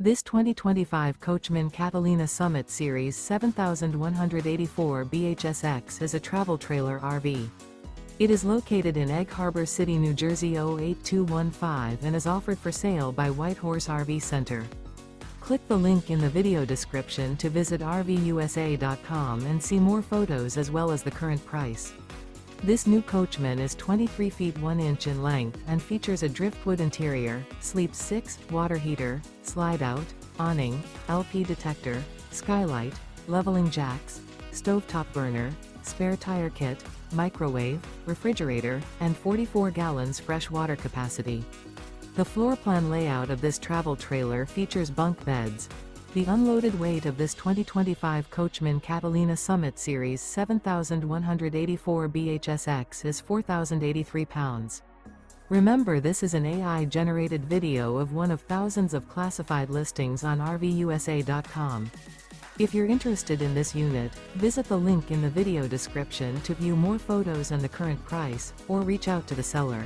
This 2025 Coachmen Catalina Summit Series 7184 BHSX is a travel trailer RV. It is located in Egg Harbor City, New Jersey 08215 and is offered for sale by White Horse RV Center. Click the link in the video description to visit RVUSA.com and see more photos as well as the current price. This new Coachmen is 23 feet 1 inch in length and features a driftwood interior, sleeps 6, water heater, slide-out, awning, LP detector, skylight, leveling jacks, stovetop burner, spare tire kit, microwave, refrigerator, and 44 gallons fresh water capacity. The floor plan layout of this travel trailer features bunk beds. The unloaded weight of this 2025 Coachmen Catalina Summit Series 7184 BHSX is 4,083 pounds. Remember, this is an AI-generated video of one of thousands of classified listings on RVUSA.com. If you're interested in this unit, visit the link in the video description to view more photos and the current price, or reach out to the seller.